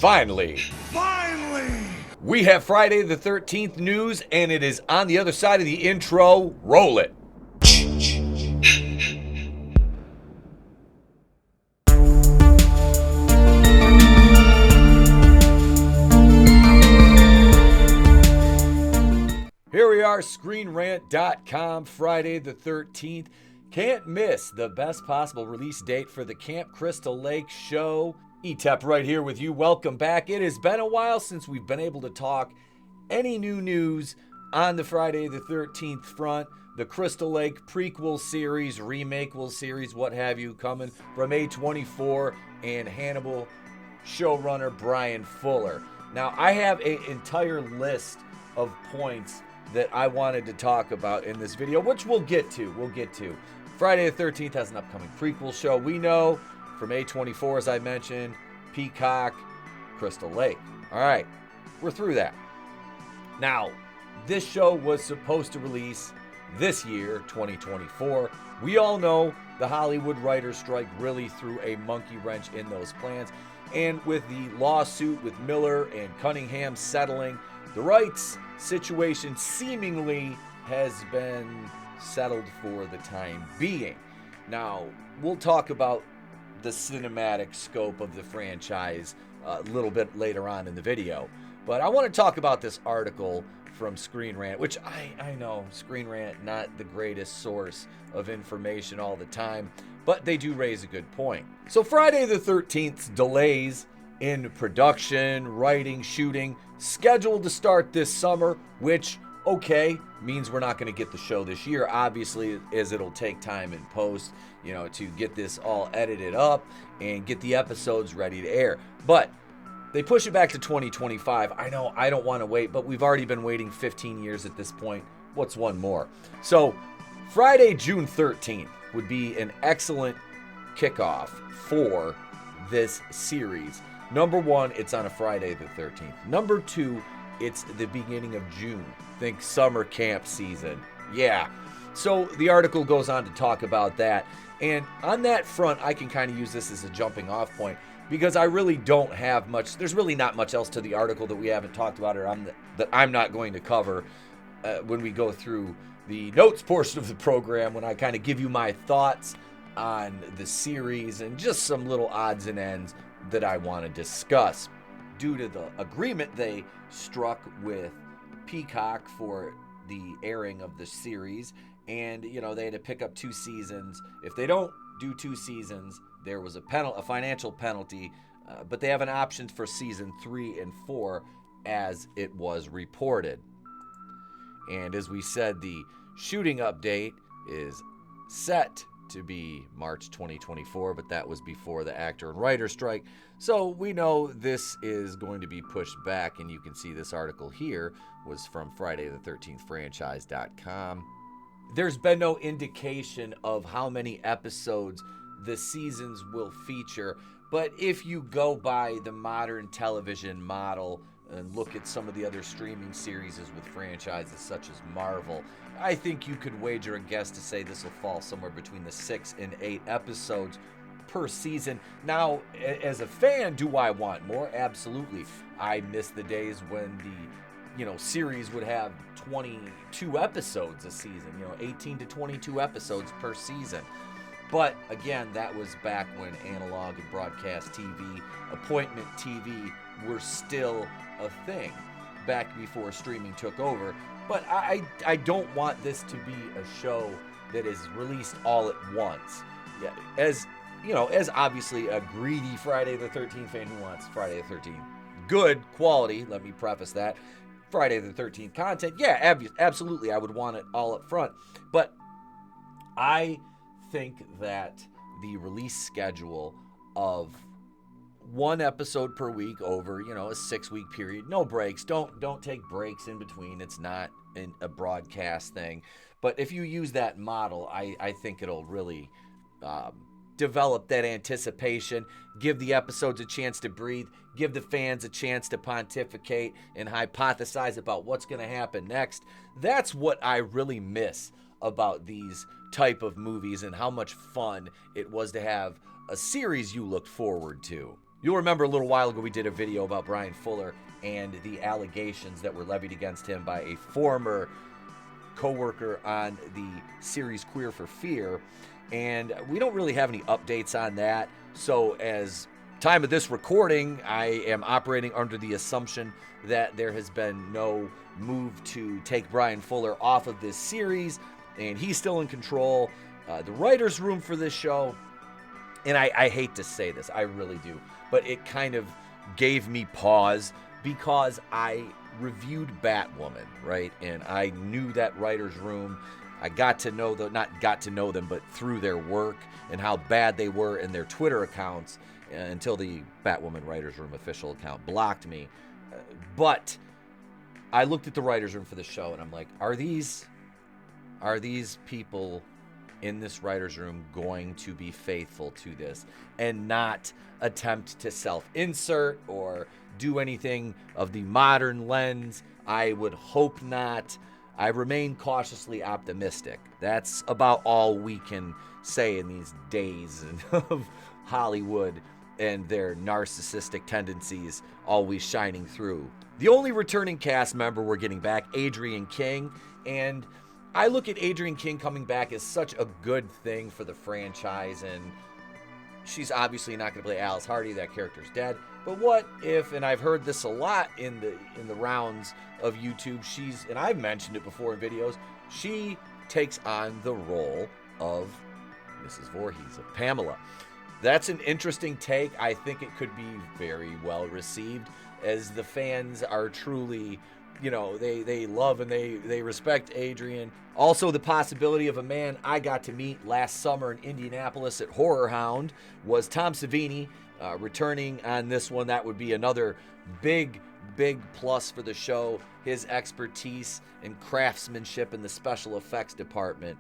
Finally! We have Friday the 13th news, and it is on the other side of the intro. Roll it! Here we are, ScreenRant.com, Friday the 13th. Can't miss the best possible release date for the Camp Crystal Lake show. Etep right here with you. Welcome back. It has been a while since we've been able to talk any new news on the Friday the 13th front. The Crystal Lake prequel series, remakeable series, what have you, coming from A24 and Hannibal showrunner Brian Fuller. Now, I have an entire list of points that I wanted to talk about in this video, which we'll get to. Friday the 13th has an upcoming prequel show. We know from A24, as I mentioned, Peacock, Crystal Lake. All right, we're through that. Now, this show was supposed to release this year, 2024. We all know the Hollywood writers' strike really threw a monkey wrench in those plans. And with the lawsuit with Miller and Cunningham settling, the rights situation seemingly has been settled for the time being. Now, we'll talk about the cinematic scope of the franchise a little bit later on in the video. But I want to talk about this article from Screen Rant, which I know, Screen Rant, not the greatest source of information all the time, but they do raise a good point. So Friday the 13th's delays in production, writing, shooting, scheduled to start this summer, which, okay, means we're not going to get the show this year, obviously, as it'll take time in post, to get this all edited up and get the episodes ready to air. But they push it back to 2025. I know I don't want to wait, but we've already been waiting 15 years at this point. What's one more? So Friday, June 13th would be an excellent kickoff for this series. Number one, it's on a Friday the 13th. Number two, it's the beginning of June. Think summer camp season. Yeah. So the article goes on to talk about that. And on that front, I can kind of use this as a jumping off point because I really don't have much. There's really not much else to the article that we haven't talked about or that I'm not going to cover when we go through the notes portion of the program, when I kind of give you my thoughts on the series and just some little odds and ends that I want to discuss. Due to the agreement they struck with Peacock for the airing of the series, and they had to pick up 2 seasons. If they don't do 2 seasons, there was a financial penalty, but they have an option for season 3 and 4 as it was reported. And as we said, the shooting update is set to be March 2024, but that was before the actor and writer strike. So we know this is going to be pushed back, and you can see this article here was from Friday the 13th franchise.com. There's been no indication of how many episodes the seasons will feature, but if you go by the modern television model and look at some of the other streaming series with franchises such as Marvel, I think you could wager a guess to say this will fall somewhere between the 6 and 8 episodes per season. Now, as a fan, do I want more? Absolutely. I miss the days when the series would have 22 episodes a season, 18 to 22 episodes per season. But again, that was back when analog and broadcast TV, appointment TV were still a thing, back before streaming took over. But I don't want this to be a show that is released all at once. Yeah, as obviously a greedy Friday the 13th fan who wants Friday the 13th good quality, let me preface that, Friday the 13th content, yeah, absolutely, I would want it all up front. But I think that the release schedule of 1 episode per week over, a 6-week period, no breaks, don't take breaks in between, it's not a broadcast thing. But if you use that model, I think it'll really develop that anticipation, give the episodes a chance to breathe, give the fans a chance to pontificate and hypothesize about what's going to happen next. That's what I really miss about these type of movies and how much fun it was to have a series you looked forward to. You'll remember a little while ago we did a video about Brian Fuller and the allegations that were levied against him by a former co-worker on the series Queer for Fear, and we don't really have any updates on that. So as time of this recording, I am operating under the assumption that there has been no move to take Brian Fuller off of this series, and he's still in control. The writer's room for this show, and I hate to say this, I really do, but it kind of gave me pause because I reviewed Batwoman, right? And I knew that writer's room. I got to know not got to know them, but through their work and how bad they were in their Twitter accounts until the Batwoman writer's room official account blocked me. But I looked at the writer's room for the show and I'm like, are these people in this writer's room going to be faithful to this and not attempt to self-insert or do anything of the modern lens? I would hope not. I remain cautiously optimistic. That's about all we can say in these days of Hollywood and their narcissistic tendencies always shining through. The only returning cast member we're getting back, Adrienne King, and I look at Adrienne King coming back as such a good thing for the franchise, and she's obviously not going to play Alice Hardy. That character's dead. But what if, and I've heard this a lot in the rounds of YouTube, and I've mentioned it before in videos, she takes on the role of Mrs. Voorhees, of Pamela. That's an interesting take. I think it could be very well received, as the fans are truly, they love and they respect Adrienne. Also, the possibility of a man I got to meet last summer in Indianapolis at Horror Hound was Tom Savini, returning on this one. That would be another big plus for the show. His expertise and craftsmanship in the special effects department.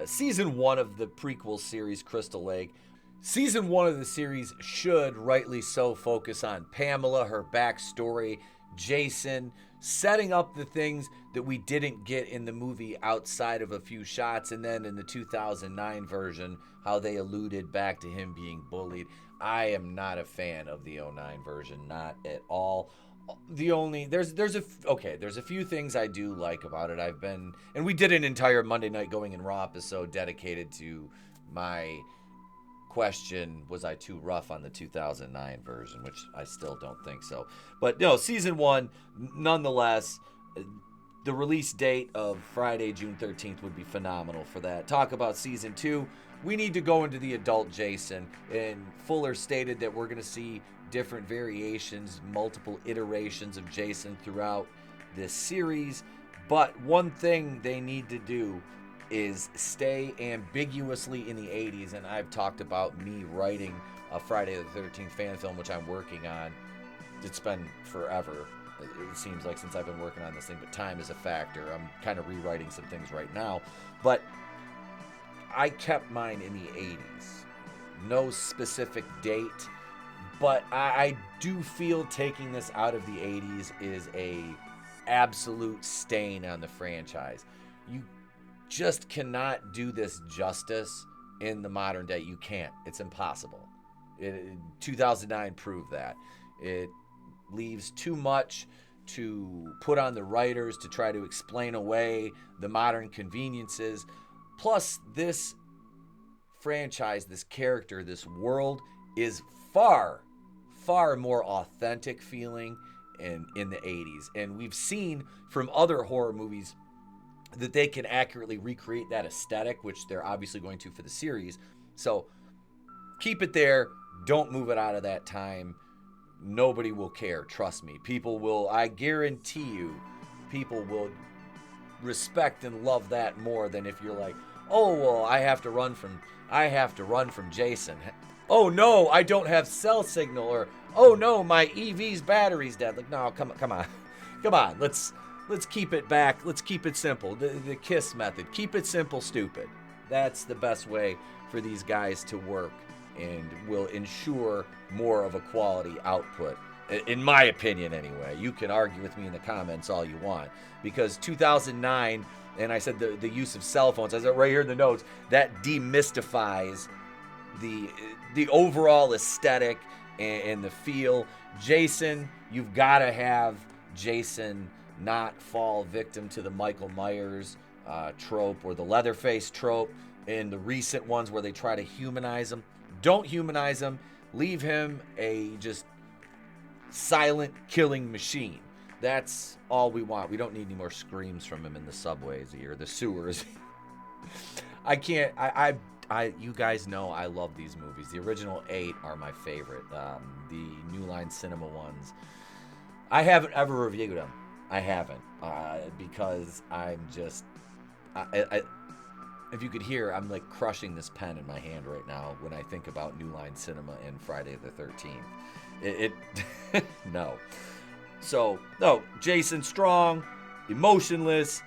Season 1 of the prequel series Crystal Lake. Season 1 of the series should, rightly so, focus on Pamela, her backstory, Jason, setting up the things that we didn't get in the movie outside of a few shots, and then in the 2009 version, how they alluded back to him being bullied. I am not a fan of the 2009 version, not at all. There's a few things I do like about it. And we did an entire Monday Night Going in Raw episode dedicated to my question, was I too rough on the 2009 version, which I still don't think so. But no, season 1, nonetheless, the release date of Friday, June 13th would be phenomenal for that. Talk about season 2. We need to go into the adult Jason, and Fuller stated that we're going to see different variations, multiple iterations of Jason throughout this series. But one thing they need to do is stay ambiguously in the 80s, and I've talked about me writing a Friday the 13th fan film, which I'm working on. It's been forever, it seems like, since I've been working on this thing, but time is a factor. I'm kind of rewriting some things right now, but I kept mine in the 80s. No specific date, but I do feel taking this out of the 80s is a absolute stain on the franchise. You just cannot do this justice in the modern day. You can't. It's impossible. 2009 proved that. It leaves too much to put on the writers to try to explain away the modern conveniences. Plus, this franchise, this character, this world is far more authentic feeling in the 80s. And we've seen from other horror movies that they can accurately recreate that aesthetic, which they're obviously going to for the series. So keep it there. Don't move it out of that time. Nobody will care. Trust me. People will, I guarantee you, people will respect and love that more than if you're like, oh, well, I have to run from Jason. Oh, no, I don't have cell signal. Or, oh, no, my EV's battery's dead. Like, no, come on. Let's keep it back. Let's keep it simple. The KISS method. Keep it simple, stupid. That's the best way for these guys to work and will ensure more of a quality output. In my opinion, anyway. You can argue with me in the comments all you want. Because 2009, and I said the use of cell phones, I said right here in the notes, that demystifies the overall aesthetic and the feel. Jason, you've got to have Jason not fall victim to the Michael Myers trope or the Leatherface trope in the recent ones where they try to humanize him. Don't humanize him. Leave him a just silent killing machine. That's all we want. We don't need any more screams from him in the subways or the sewers. I can't. You guys know I love these movies. The original 8 are my favorite. The New Line Cinema ones. I haven't ever reviewed them. I haven't because I'm just. If you could hear, I'm like crushing this pen in my hand right now when I think about New Line Cinema and Friday the 13th. No. So, no, Jason Strong, emotionless,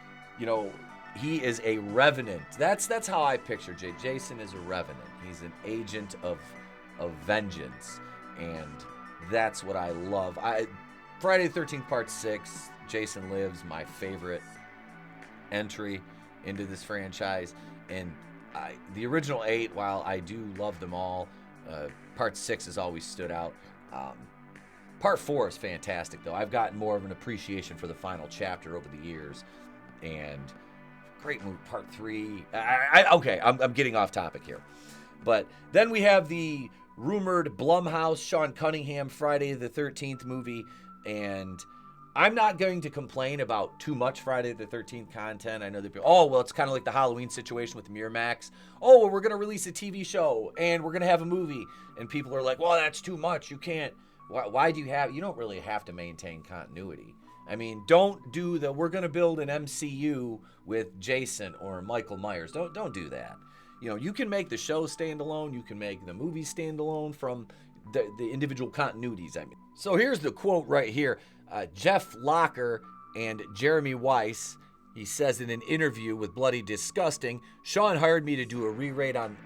he is a revenant. That's how I picture Jay. Jason is a revenant. He's an agent of vengeance, and that's what I love. Friday the 13th Part 6, Jason Lives, my favorite entry into this franchise, and the original 8, while I do love them all, Part 6 has always stood out. Part 4 is fantastic, though. I've gotten more of an appreciation for the final chapter over the years, and great movie. Part 3. Okay, I'm getting off topic here, but then we have the rumored Blumhouse Sean Cunningham Friday the 13th movie, and I'm not going to complain about too much Friday the 13th content. I know that people, it's kind of like the Halloween situation with Miramax. We're going to release a TV show, and we're going to have a movie, and people are like, well, that's too much. You can't. Why do you don't really have to maintain continuity. I mean, don't do we're going to build an MCU with Jason or Michael Myers. Don't do that. You can make the show stand alone. You can make the movie stand alone from the individual continuities. I mean, so here's the quote right here. Jeff Locker and Jeremy Weiss, he says in an interview with Bloody Disgusting, Sean hired me to do a rewrite on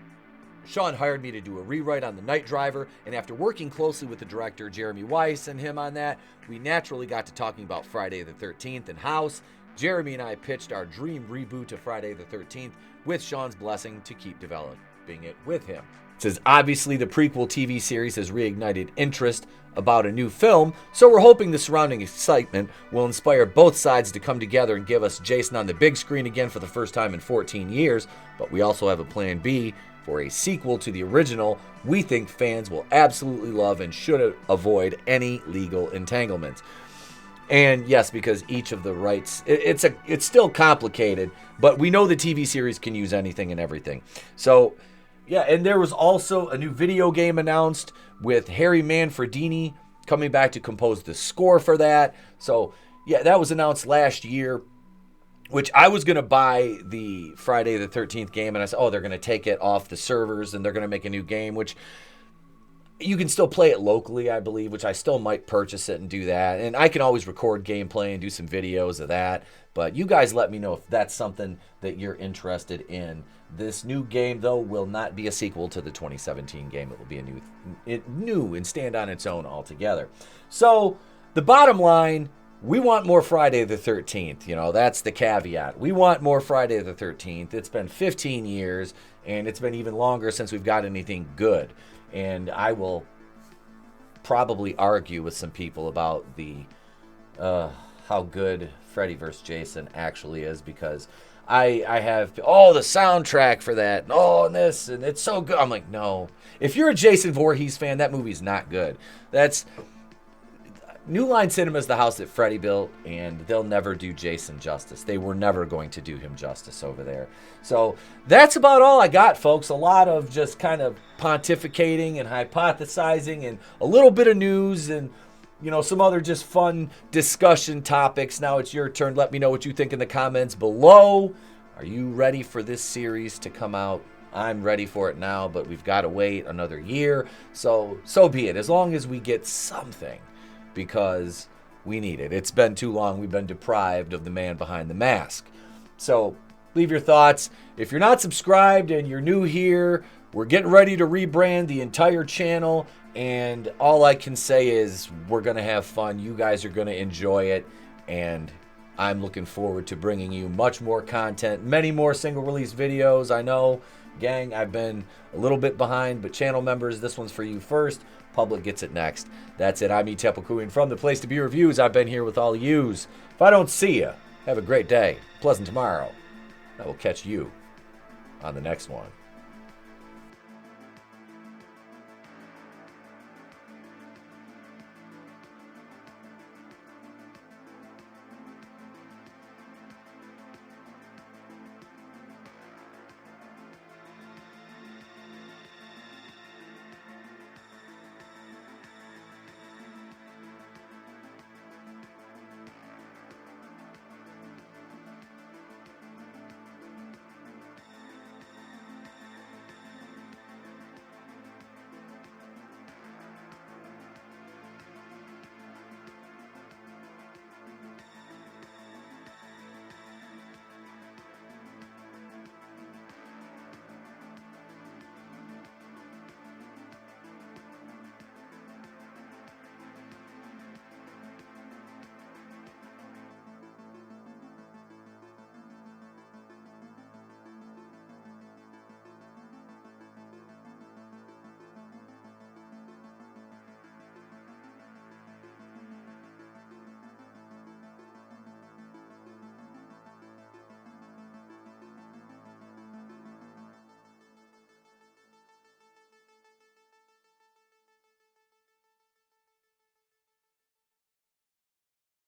The Night Driver, and after working closely with the director Jeremy Weiss and him on that, we naturally got to talking about Friday the 13th and House. Jeremy and I pitched our dream reboot to Friday the 13th with Sean's blessing to keep developing it with him. It says, obviously the prequel TV series has reignited interest about a new film, so we're hoping the surrounding excitement will inspire both sides to come together and give us Jason on the big screen again for the first time in 14 years, but we also have a plan B for a sequel to the original we think fans will absolutely love and should avoid any legal entanglements. And yes, because each of the rights, it's still complicated, but we know the TV series can use anything and everything. So, yeah, and there was also a new video game announced with Harry Manfredini coming back to compose the score for that. So, yeah, that was announced last year, which I was going to buy the Friday the 13th game, and I said, they're going to take it off the servers, and they're going to make a new game, which you can still play it locally, I believe, which I still might purchase it and do that. And I can always record gameplay and do some videos of that. But you guys let me know if that's something that you're interested in. This new game, though, will not be a sequel to the 2017 game. It will be a new and stand on its own altogether. So the bottom line, we want more Friday the 13th. That's the caveat. We want more Friday the 13th. It's been 15 years, and it's been even longer since we've got anything good. And I will probably argue with some people about how good Freddy vs. Jason actually is, because I have the soundtrack for that, and this, and it's so good. I'm like, no. If you're a Jason Voorhees fan, that movie's not good. New Line Cinema is the house that Freddy built, and they'll never do Jason justice. They were never going to do him justice over there. So that's about all I got, folks. A lot of just kind of pontificating and hypothesizing and a little bit of news and, some other just fun discussion topics. Now it's your turn. Let me know what you think in the comments below. Are you ready for this series to come out? I'm ready for it now, but we've got to wait another year. So be it. As long as we get something, because we need it. It's been too long. We've been deprived of the man behind the mask. So leave your thoughts. If you're not subscribed and you're new here, we're getting ready to rebrand the entire channel, and all I can say is we're going to have fun. You guys are going to enjoy it, and I'm looking forward to bringing you much more content, many more single release videos. I know, gang, I've been a little bit behind, but channel members, this one's for you first. Public gets it next. That's it. I'm Etep from the Place to Be Reviews. I've been here with all of yous. If I don't see you, have a great day. Pleasant tomorrow. I will catch you on the next one.